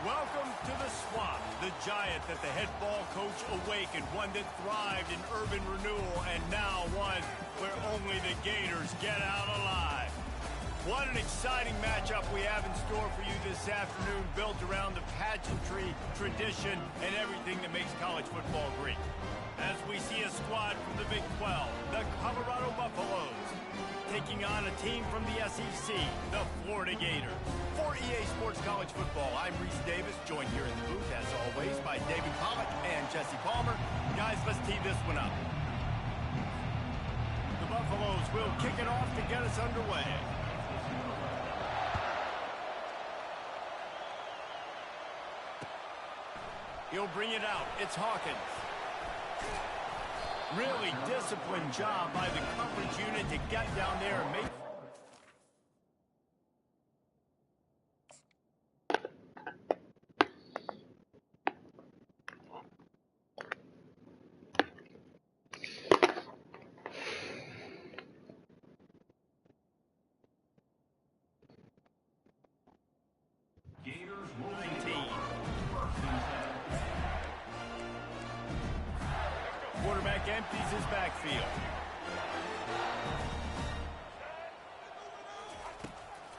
Welcome to the Swamp, the giant that the head ball coach awakened, one that thrived in urban renewal, and now one where only the Gators get out alive. What an exciting matchup we have in store for you this afternoon, built around the pageantry, tradition, and everything that makes college football great. As we see a squad from the Big 12, the Colorado Buffaloes, taking on a team from the SEC, the Florida Gators. For EA Sports College Football, I'm Reese Davis, joined here in the booth, as always, by David Pollack and Jesse Palmer. Guys, let's tee this one up. The Buffaloes will kick it off to get us underway. He'll bring it out. It's Hawkins. Really disciplined job by the coverage unit to get down there and make... Gators 19. Quarterback empties his backfield.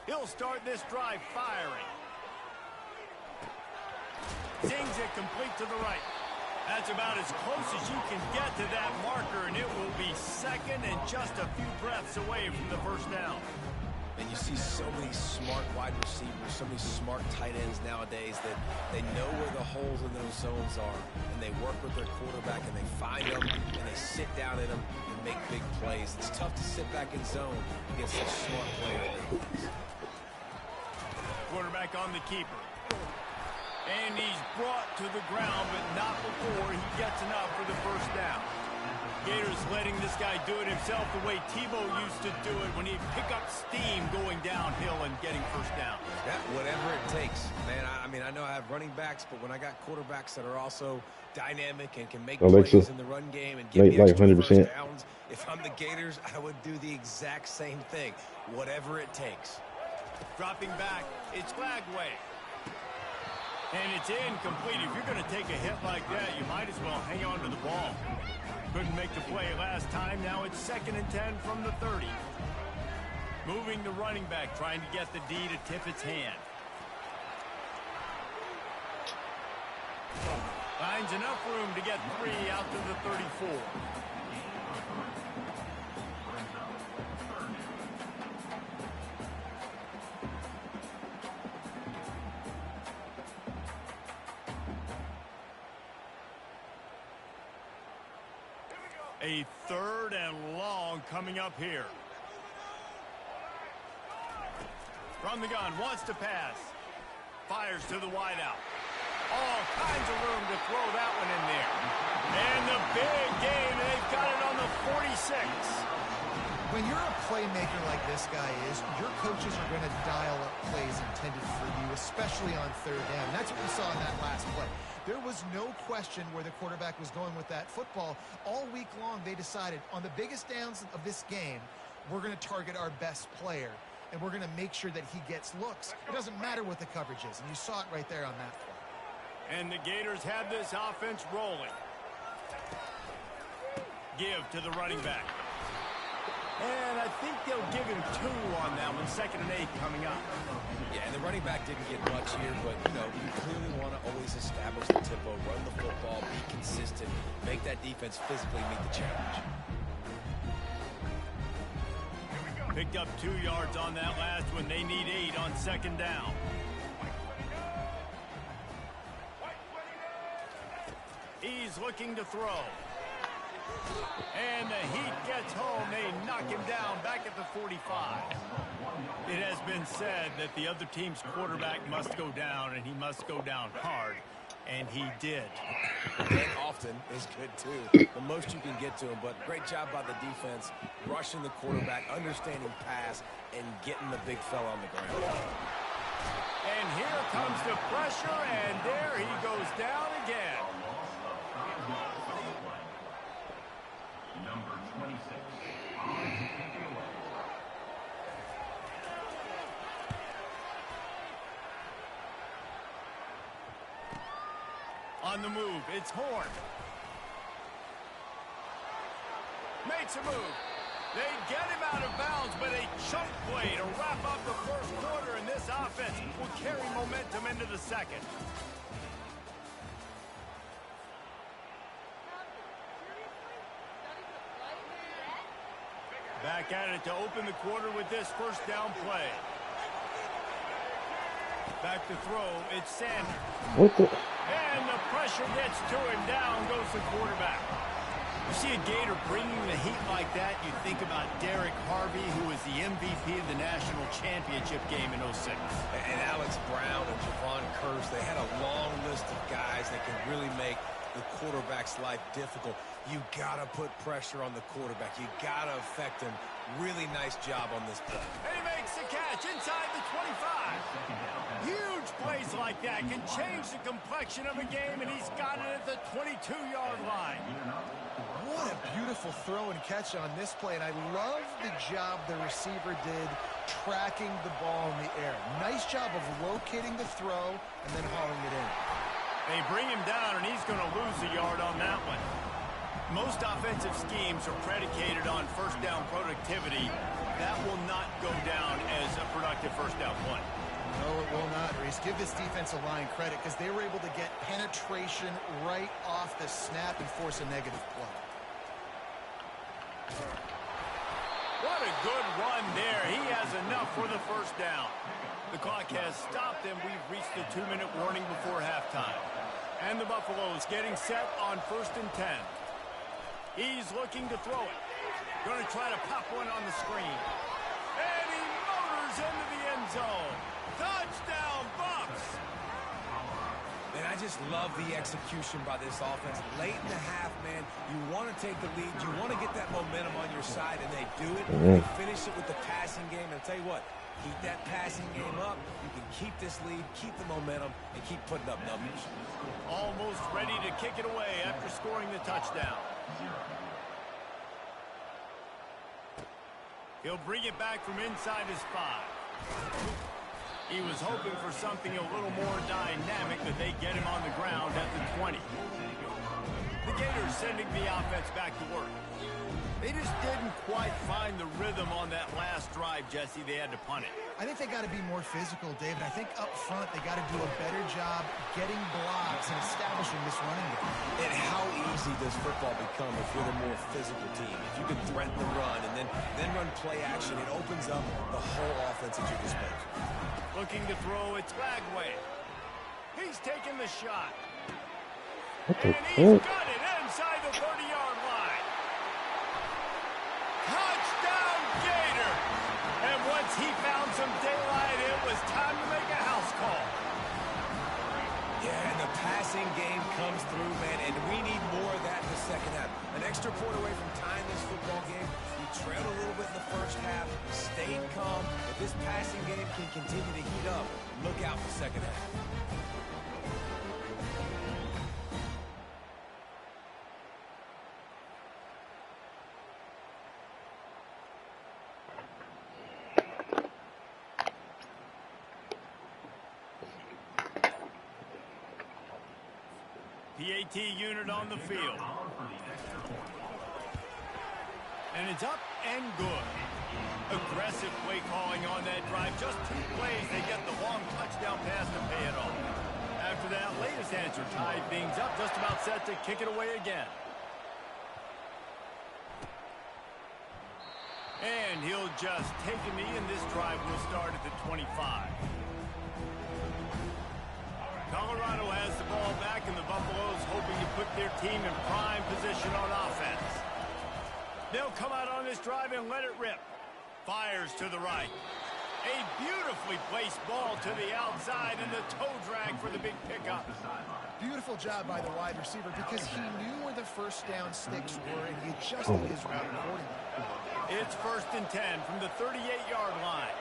He'll start this drive firing. Zings it complete to the right. That's about as close as you can get to that marker, and it will be second and just a few breaths away from the first down. And you see so many smart wide receivers, so many smart tight ends nowadays that they know where the holes in those zones are, and they work with their quarterback, and they find them, and they sit down in them and make big plays. It's tough to sit back in zone against such smart players. Quarterback on the keeper. And he's brought to the ground, but not before he gets enough for the first down. Gators letting this guy do it himself the way Tebow used to do it when he'd pick up steam going downhill and getting first down. Yeah, whatever it takes. Man, I mean, I know I have running backs, but when I got quarterbacks that are also dynamic and can make plays in the run game and get like 100%. First downs, if I'm the Gators, I would do the exact same thing, whatever it takes. Dropping back, it's Lagway. And it's incomplete. If you're going to take a hit like that, you might as well hang on to the ball. Couldn't make the play last time. Now it's 2nd and 10 from the 30. Moving the running back, trying to get the D to tip its hand. Finds enough room to get 3 out to the 34. A 3rd and long coming up here. From the gun, wants to pass. Fires to the wideout. All kinds of room to throw that one in there. And the big game, they've got it on the 46. When you're a playmaker like this guy is, your coaches are going to dial up plays intended for you, especially on 3rd down. That's what we saw in that last play. There was no question where the quarterback was going with that football. All week long, they decided on the biggest downs of this game, we're going to target our best player, and we're going to make sure that he gets looks. It doesn't matter what the coverage is, and you saw it right there on that play. And the Gators have this offense rolling. Give to the running back. And I think they'll give him 2 on that one. 2nd and 8 coming up. Yeah, and the running back didn't get much here, but, you know, you clearly want to always establish the tempo, run the football, be consistent, make that defense physically meet the challenge. Picked up 2 yards on that last one. They need 8 on 2nd down. He's looking to throw. And the Heat gets home. They knock him down back at the 45. It has been said that the other team's quarterback must go down, and he must go down hard. And he did. And often is good, too. The most you can get to him, but great job by the defense, rushing the quarterback, understanding pass, and getting the big fella on the ground. And here comes the pressure, and there he goes down again. Number 26. On the move, it's Horn. Makes a move. They get him out of bounds, but a chunk play to wrap up the first quarter, and this offense will carry momentum into the second. Back at it to open the quarter with this first down play. Back to throw, it's Sanders. And the pressure gets to him. Down goes the quarterback. You see a Gator bringing the heat like that, you think about Derek Harvey, who was the MVP of the national championship game in '06. And Alex Brown and Javon Curse, they had a long list of guys that can really make the quarterback's life difficult. You got to put pressure on the quarterback. You got to affect him. Really nice job on this play. And he makes the catch inside the 25. Huge plays like that can change the complexion of a game, and he's got it at the 22-yard line. What a beautiful throw and catch on this play, and I love the job the receiver did tracking the ball in the air. Nice job of locating the throw and then hauling it in. They bring him down, and he's going to lose a yard on that one. Most offensive schemes are predicated on first down productivity. That will not go down as a productive first down play. No, it will not, Reese. Give this defensive line credit because they were able to get penetration right off the snap and force a negative play. What a good run there. He has enough for the first down. The clock has stopped, and we've reached the 2-minute warning before halftime. And the Buffaloes getting set on 1st and 10. He's looking to throw it. Going to try to pop one on the screen. And he motors into the end zone. Touchdown, Bucs! Man, I just love the execution by this offense. Late in the half, man, you want to take the lead. You want to get that momentum on your side, and they do it. They finish it with the passing game. And I'll tell you what, keep that passing game up. You can keep this lead, keep the momentum, and keep putting up numbers. Almost ready to kick it away after scoring the touchdown. He'll bring it back from inside his 5. He was hoping for something a little more dynamic, but they get him on the ground at the 20. The Gators sending the offense back to work. They just didn't quite find the rhythm on that last drive, Jesse. They had to punt it. I think they got to be more physical, David. I think up front they got to do a better job getting blocks and establishing this running game. And how easy does football become if you're the more physical team? If you can threaten the run and then run play action, it opens up the whole offense at your disposal. Looking to throw, it's Lagway. He's taking the shot. And he's got it inside the 30-yard line. Touchdown, Gator! And once he found some daylight, it was time to make a house call. Yeah, and the passing game comes through, man, and we need more of that in the second half. An extra point away from tying this football game. We trailed a little bit in the first half, stayed calm. If this passing game can continue to heat up, look out for the second half. PAT unit on the field. And it's up and good. Aggressive play calling on that drive. Just 2 plays, they get the long touchdown pass to pay it off. After that latest answer tied things up, just about set to kick it away again. And he'll just take a knee, and this drive will start at the 25. Colorado has the ball back, and the Buffaloes hoping to put their team in prime position on offense. They'll come out on this drive and let it rip. Fires to the right. A beautifully placed ball to the outside, and the toe drag for the big pickup. Beautiful job by the wide receiver because he knew where the first down sticks were, and he adjusted his route accordingly. It's 1st and 10 from the 38-yard line.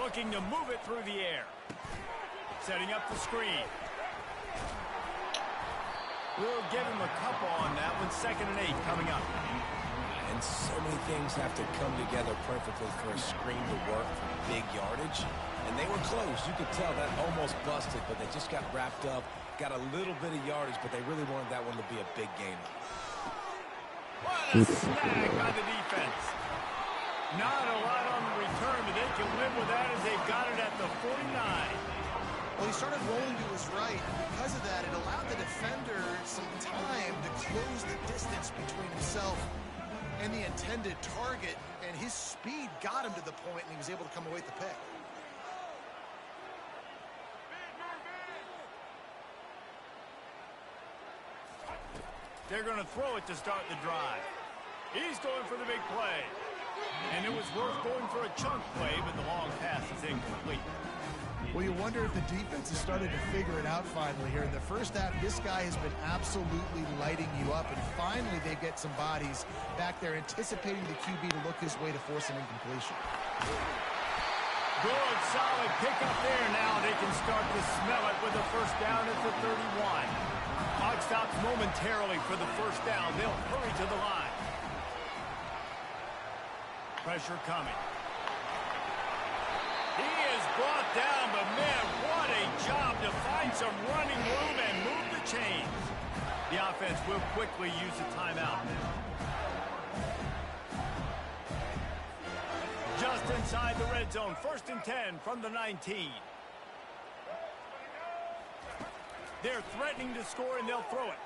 Looking to move it through the air. Setting up the screen. We'll give him a couple on that one. 2nd and 8 coming up. And so many things have to come together perfectly for a screen to work for big yardage. And they were close. You could tell that almost busted, but they just got wrapped up, got a little bit of yardage, but they really wanted that one to be a big gainer. What a snag by the defense. Not a lot on the return, but they can live with that as they got it at the 49. Well, he started rolling to his right, and because of that, it allowed the defender some time to close the distance between himself and the intended target, and his speed got him to the point, and he was able to come away with the pick. They're going to throw it to start the drive. He's going for the big play. And it was worth going for a chunk play, but the long pass is incomplete. Well, you wonder if the defense has started to figure it out finally here. In the first half, this guy has been absolutely lighting you up, and finally they get some bodies back there anticipating the QB to look his way to force an incompletion. Good, solid pickup there. Now they can start to smell it with a first down at the 31. Clock stops momentarily for the first down. They'll hurry to the line. Pressure coming. He is brought down, but man, what a job to find some running room and move the chains. The offense will quickly use a timeout. Just inside the red zone, 1st and 10 from the 19. They're threatening to score, and they'll throw it.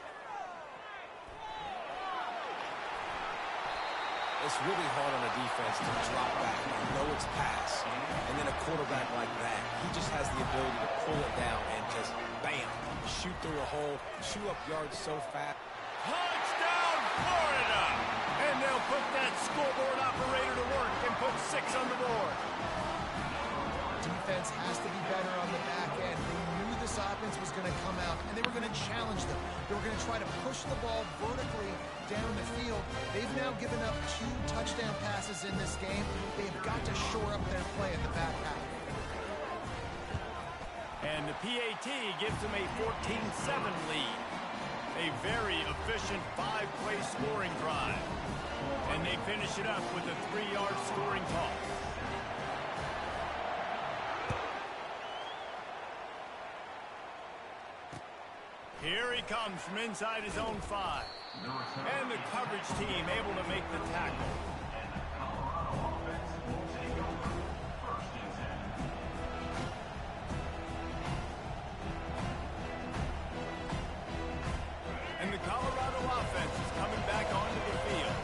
It's really hard on a defense to drop back and know it's pass. And then a quarterback like that, he just has the ability to pull it down and just, bam, shoot through a hole, chew up yards so fast. Touchdown, Florida! And they'll put that scoreboard operator to work and put 6 on the board. Defense has to be better on the back end. They knew this offense was going to come out, and they were going to challenge them. They were going to try to push the ball vertically down the field. They've now given up 2 touchdown passes in this game. They've got to shore up their play in the back half. And the PAT gives them a 14-7 lead. A very efficient 5-play scoring drive. And they finish it up with a 3-yard scoring toss. Here he comes from inside his own 5. And the coverage team able to make the tackle. And the Colorado offense is coming back onto the field.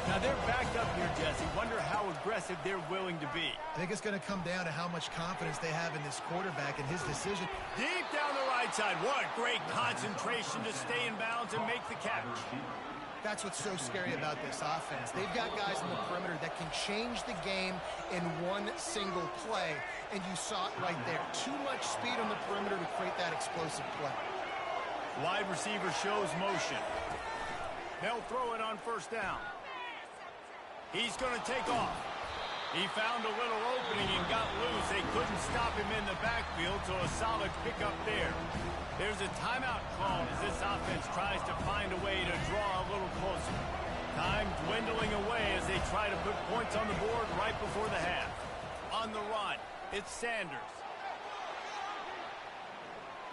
Now they're backed up here, Jesse. Wonder how aggressive they're willing to be. I think it's going to come down to how much confidence they have in this quarterback and his decision. Deep down the right side. What great concentration to stay in bounds and make the catch. That's what's so scary about this offense. They've got guys in the perimeter that can change the game in one single play. And you saw it right there. Too much speed on the perimeter to create that explosive play. Wide receiver shows motion. They'll throw it on 1st down. He's going to take off. He found a little opening and got loose. They couldn't stop him in the backfield, so a solid pickup there. There's a timeout call as this offense tries to find a way to draw a little closer. Time dwindling away as they try to put points on the board right before the half. On the run, it's Sanders.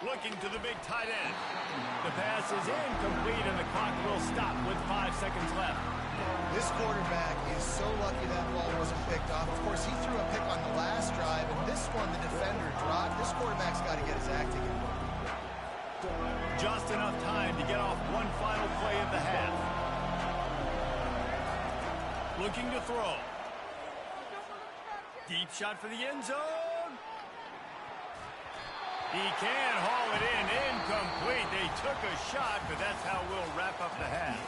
Looking to the big tight end. The pass is incomplete, and the clock will stop with 5 seconds left. This quarterback is so lucky that ball wasn't picked off. Of course, he threw a pick on the last drive, and this one the defender dropped. This quarterback's got to get his act together. Just enough time to get off one final play of the half. Looking to throw. Deep shot for the end zone. He can haul it in. Incomplete. They took a shot, but that's how we'll wrap up the half.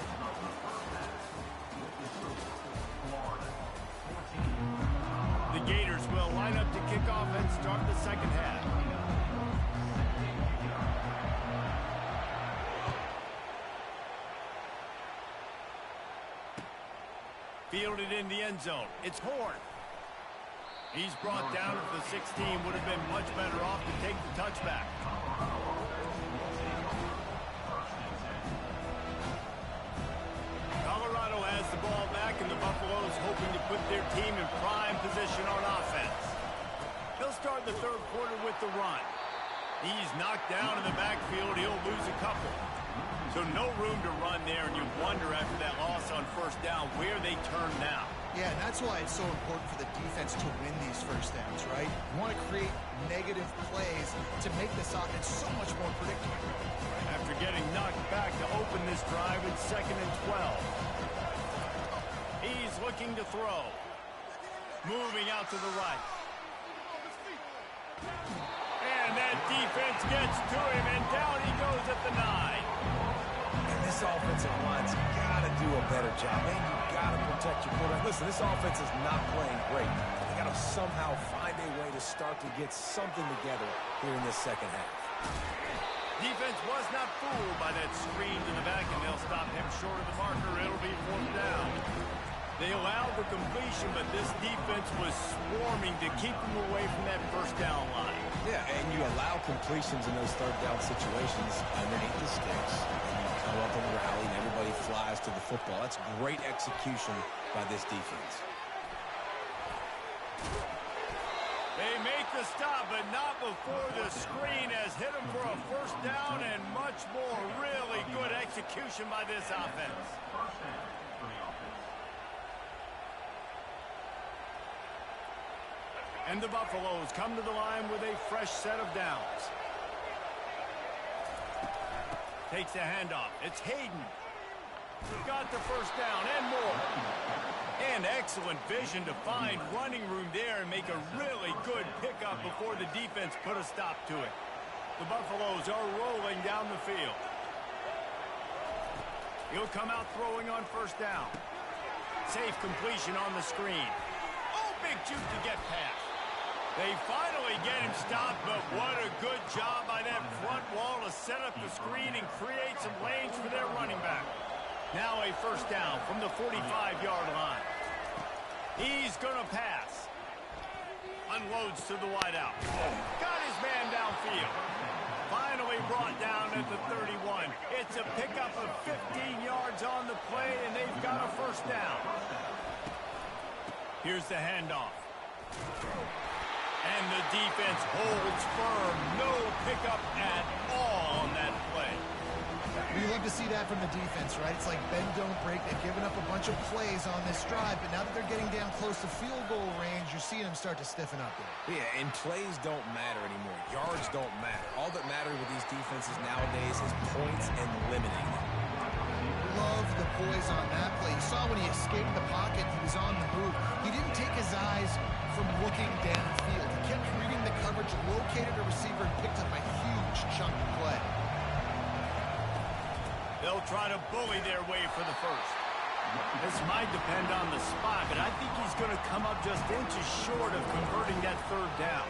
The Gators will line up to kick off and start the second half. Fielded in the end zone. It's Horn. He's brought down at the 16. Would have been much better off to take the touchback. Colorado has the ball back, and the Buffaloes hoping to put their team in prime position on offense. They'll start the down in the backfield, he'll lose a couple. So no room to run there, and you wonder after that loss on first down where they turn now. Yeah, and that's why it's so important for the defense to win these first downs, right? You want to create negative plays to make this offense so much more predictable. After getting knocked back to open this drive, it's 2nd and 12. He's looking to throw. Moving out to the right. And that defense gets to him, and down he goes at the 9. And this offensive line's got to do a better job. Man, you've got to protect your quarterback. Listen, this offense is not playing great. They got to somehow find a way to start to get something together here in this second half. Defense was not fooled by that screen to the back, and they'll stop him short of the marker. It'll be 4th down. They allowed the completion, but this defense was swarming to keep them away from that first down line. Yeah, and you allow completions in those third down situations underneath the sticks, and you come up and rally, and everybody flies to the football. That's great execution by this defense. They make the stop, but not before the screen has hit them for a first down, and much more. Really good execution by this offense. And the Buffaloes come to the line with a fresh set of downs. Takes the handoff. It's Hayden. Got the first down and more. And excellent vision to find running room there and make a really good pickup before the defense put a stop to it. The Buffaloes are rolling down the field. He'll come out throwing on first down. Safe completion on the screen. Oh, big juke to get past. They finally get him stopped, but what a good job by that front wall to set up the screen and create some lanes for their running back. Now a first down from the 45-yard line. He's going to pass. Unloads to the wideout. Got his man downfield. Finally brought down at the 31. It's a pickup of 15 yards on the play, and they've got a first down. Here's the handoff. And the defense holds firm. No pickup at all on that play. We love to see that from the defense, right? It's like bend, don't break. They've given up a bunch of plays on this drive, but now that they're getting down close to field goal range, you're seeing them start to stiffen up there. Yeah, and plays don't matter anymore. Yards don't matter. All that matters with these defenses nowadays is points and limiting them. Love the poise on that play. You saw when he escaped the pocket, he was on the move. He didn't take his eyes from looking downfield. He kept reading the coverage, located a receiver, and picked up a huge chunk of play. They'll try to bully their way for the first. This might depend on the spot, but I think he's going to come up just inches short of converting that third down.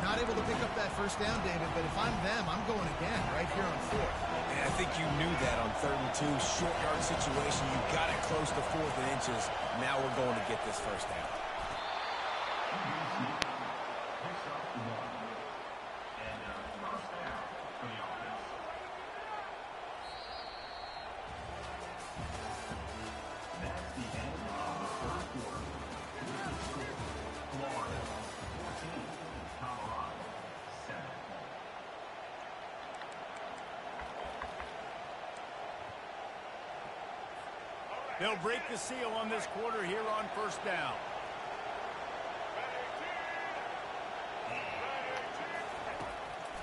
Not able to pick up that first down, David, but if I'm them, I'm going again right here on 4th. And I think you knew that on 3rd and 2, short yard situation. You got it close to 4th and inches. Now we're going to get this first down. They'll break the seal on this quarter here on first down.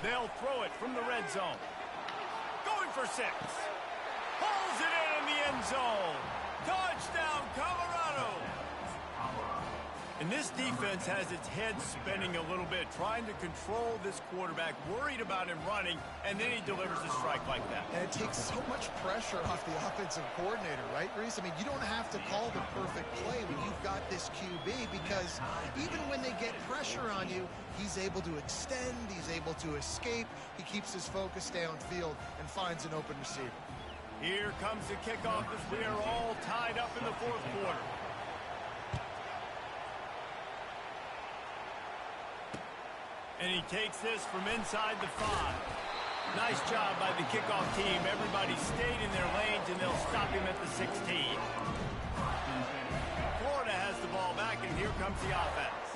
They'll throw it from the red zone. Going for 6. Pulls it in the end zone. Touchdown, Colorado. And this defense has its head spinning a little bit, trying to control this quarterback, worried about him running, and then he delivers a strike like that. And it takes so much pressure off the offensive coordinator, right, Reese? I mean, you don't have to call the perfect play when you've got this QB, because even when they get pressure on you, he's able to extend, he's able to escape, he keeps his focus downfield and finds an open receiver. Here comes the kickoff as we are all tied up in the fourth quarter. And he takes this from inside the 5. Nice job by the kickoff team. Everybody stayed in their lanes, and they'll stop him at the 16. Florida has the ball back, and here comes the offense.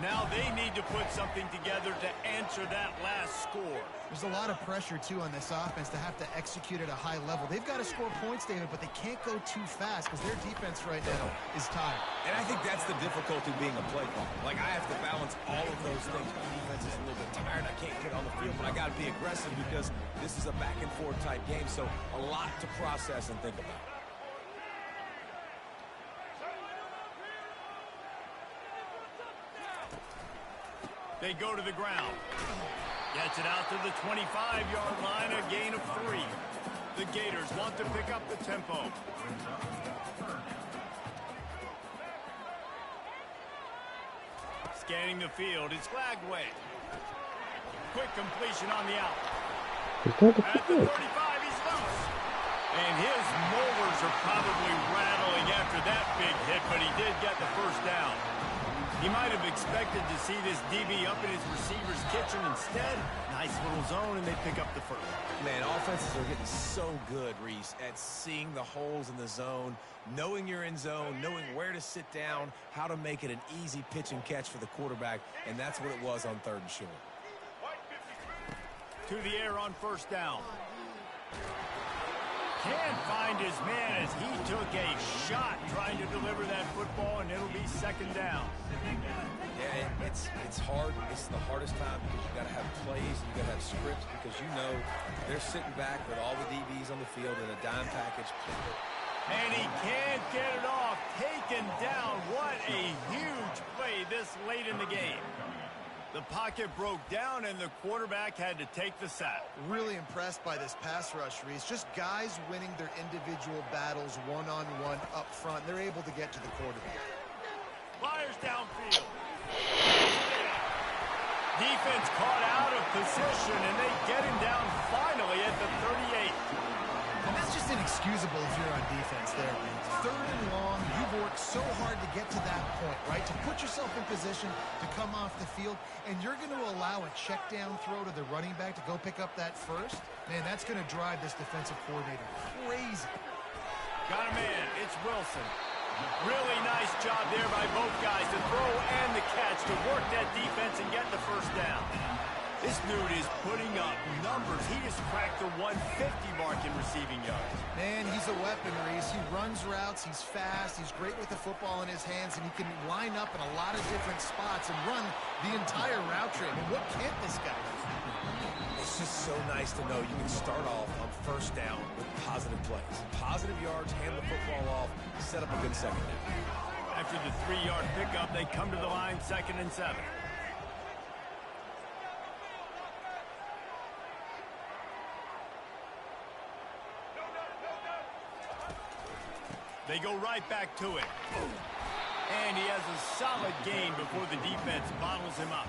Now they need to put something together to answer that last score. There's a lot of pressure, too, on this offense to have to execute at a high level. They've got to score points, David, but they can't go too fast because their defense right now is tired. And I think that's the difficulty being a play caller. Like, I have to balance all of those things. My defense is a little bit tired. I can't get on the field, but I got to be aggressive because this is a back-and-forth type game, so a lot to process and think about. They go to the ground. Gets it out to the 25-yard line, a gain of 3. The Gators want to pick up the tempo. Scanning the field, it's flagged away. Quick completion on the out. At the 35, he's loose. And his molars are probably rattling after that big hit, but he did get the first down. He might have expected to see this DB up in his receiver's kitchen. Instead, nice little zone, and they pick up the first. Man, offenses are getting so good, Reese, at seeing the holes in the zone, knowing you're in zone, knowing where to sit down, how to make it an easy pitch and catch for the quarterback, and that's what it was on 3rd and short. To the air on first down. Can't find his man as he took a shot trying to deliver that football, and it'll be 2nd down. Yeah, it's hard. It's the hardest time because you got to have plays, you got to have scripts because you know they're sitting back with all the DBs on the field in a dime package. And he can't get it off. Taken down. What a huge play this late in the game. The pocket broke down, and the quarterback had to take the sack. Really impressed by this pass rush, Reese. Just guys winning their individual battles one-on-one up front. They're able to get to the quarterback. Fires downfield. Defense caught out of position, and they get him down finally at the 38. And that's just inexcusable if you're on defense there. 3rd and long, you've worked so hard to get to that point, right? To put yourself in position to come off the field, and you're going to allow a check down throw to the running back to go pick up that first? Man, that's going to drive this defensive coordinator crazy. Got a man. It's Wilson. Really nice job there by both guys to throw and the catch to work that defense and get the first down. This dude is putting up numbers. He just cracked the 150 mark in receiving yards. Man, he's a weapon, Reese. He runs routes. He's fast. He's great with the football in his hands, and he can line up in a lot of different spots and run the entire route tree. I mean, what can't this guy do? It's just so nice to know you can start off on first down with positive plays. Positive yards, hand the football off, set up a good second down. After the 3-yard pickup, they come to the line 2nd and 7. They go right back to it. And he has a solid gain before the defense bottles him up.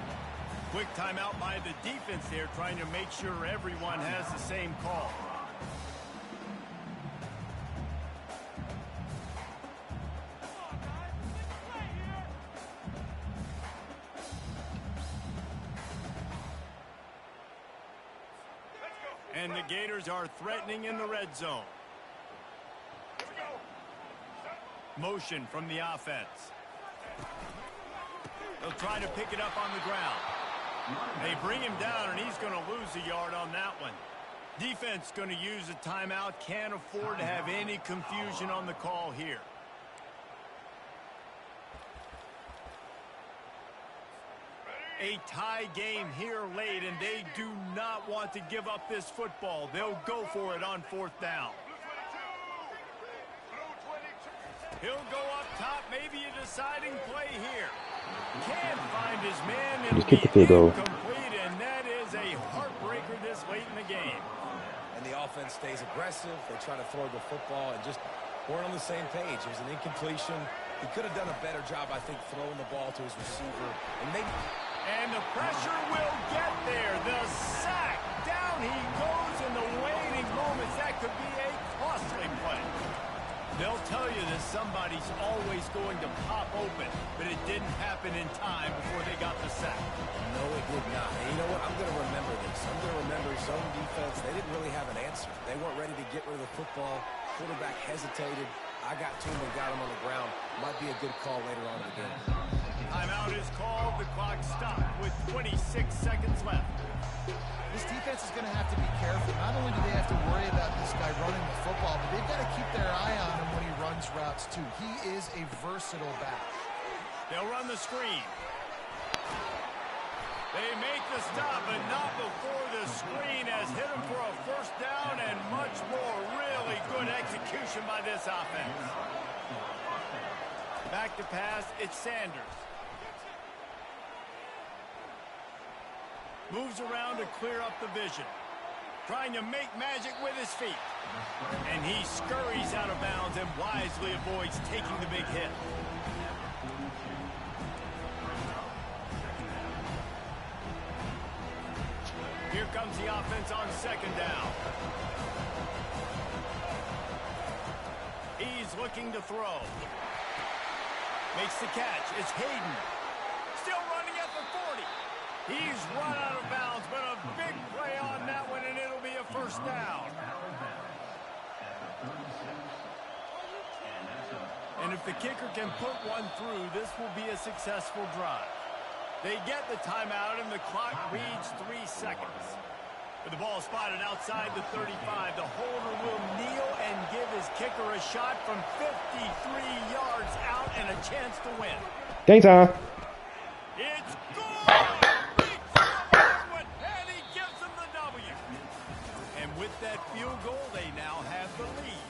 Quick timeout by the defense there, trying to make sure everyone has the same call. And the Gators are threatening in the red zone. Motion from the offense. They'll try to pick it up on the ground. They bring him down, and he's going to lose a yard on that one. Defense going to use a timeout. Can't afford to have any confusion on the call here. A tie game here late, and they do not want to give up this football. They'll go for it on 4th down. He'll go up top, maybe a deciding play here. Can't find his man. It'll be incomplete, and that is a heartbreaker this late in the game. And the offense stays aggressive. They try to throw the football and just weren't on the same page. It was an incompletion. He could have done a better job, I think, throwing the ball to his receiver. And the pressure will get there. The sack. Down he goes in the waning moments. That could be a costly play. They'll tell you that somebody's always going to pop open, but it didn't happen in time before they got the sack. No, it did not. And you know what? I'm going to remember this. I'm going to remember zone defense. They didn't really have an answer. They weren't ready to get rid of the football. Quarterback hesitated. I got to him and got him on the ground. Might be a good call later on in the game. Timeout is called. The clock stopped with 26 seconds left. This defense is going to have to be careful. Not only do they have to worry about this guy running the football, but they've got to keep their eye on him when he runs routes too. He is a versatile back. They'll run the screen. They make the stop, but not before the screen has hit him for a first down and much more. Really good execution by this offense. Back to pass, it's Sanders. Moves around to clear up the vision. Trying to make magic with his feet. And he scurries out of bounds and wisely avoids taking the big hit. Here comes the offense on second down. He's looking to throw. Makes the catch. It's Hayden. Still running at the 40. He's run out of bounds, but a big play on that one, and it'll be a first down. And if the kicker can put one through, this will be a successful drive. They get the timeout, and the clock reads 3 seconds. With the ball spotted outside the 35, the holder will kneel and give his kicker a shot from 53 yards out and a chance to win. Game time. It's good! And he gives them the W. And with that field goal, they now have the lead.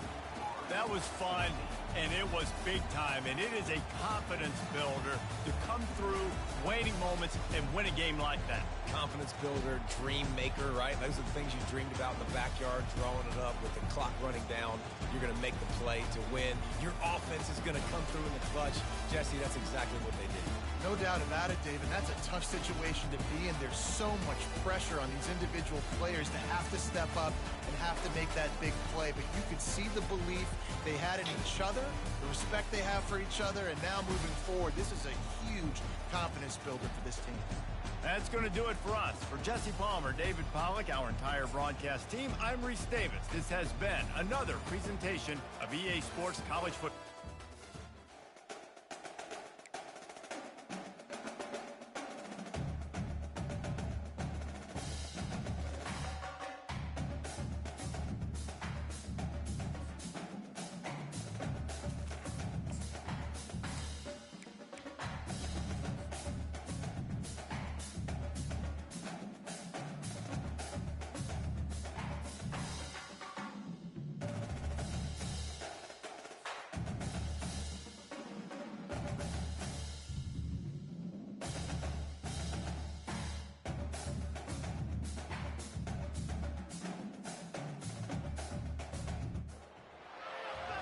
That was fun, and it was big time, and it is a confidence builder to come through waning moments and win a game like that. Confidence builder, dream maker, right? Those are the things you dreamed about in the backyard, drawing it up with the clock running down. You're going to make the play to win. Your offense is going to come through in the clutch. Jesse, that's exactly what they did. No doubt about it, David. That's a tough situation to be in. There's so much pressure on these individual players to have to step up and have to make that big play. But you could see the belief they had in each other, the respect they have for each other, and now moving forward, this is a huge confidence builder for this team. That's going to do it for us. For Jesse Palmer, David Pollack, our entire broadcast team, I'm Reese Davis. This has been another presentation of EA Sports College Football.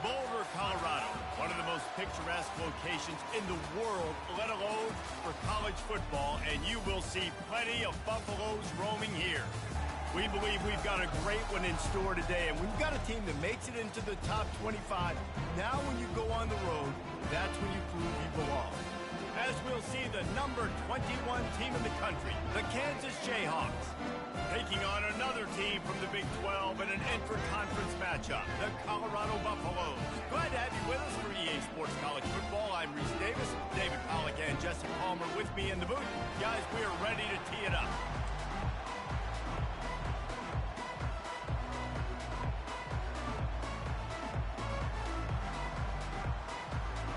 Boulder, Colorado, one of the most picturesque locations in the world, let alone for college football, and you will see plenty of Buffaloes roaming here. We believe we've got a great one in store today, and we've got a team that makes it into the top 25. Now when you go on the road, that's when you prove you belong. As we'll see the number 21 team in the country, the Kansas Jayhawks, taking on another team from the Big 12 in an intra-conference matchup, the Colorado Buffaloes. Glad to have you with us for EA Sports College Football. I'm Reese Davis, David Pollack and Jesse Palmer with me in the booth. Guys, we are ready to tee it up.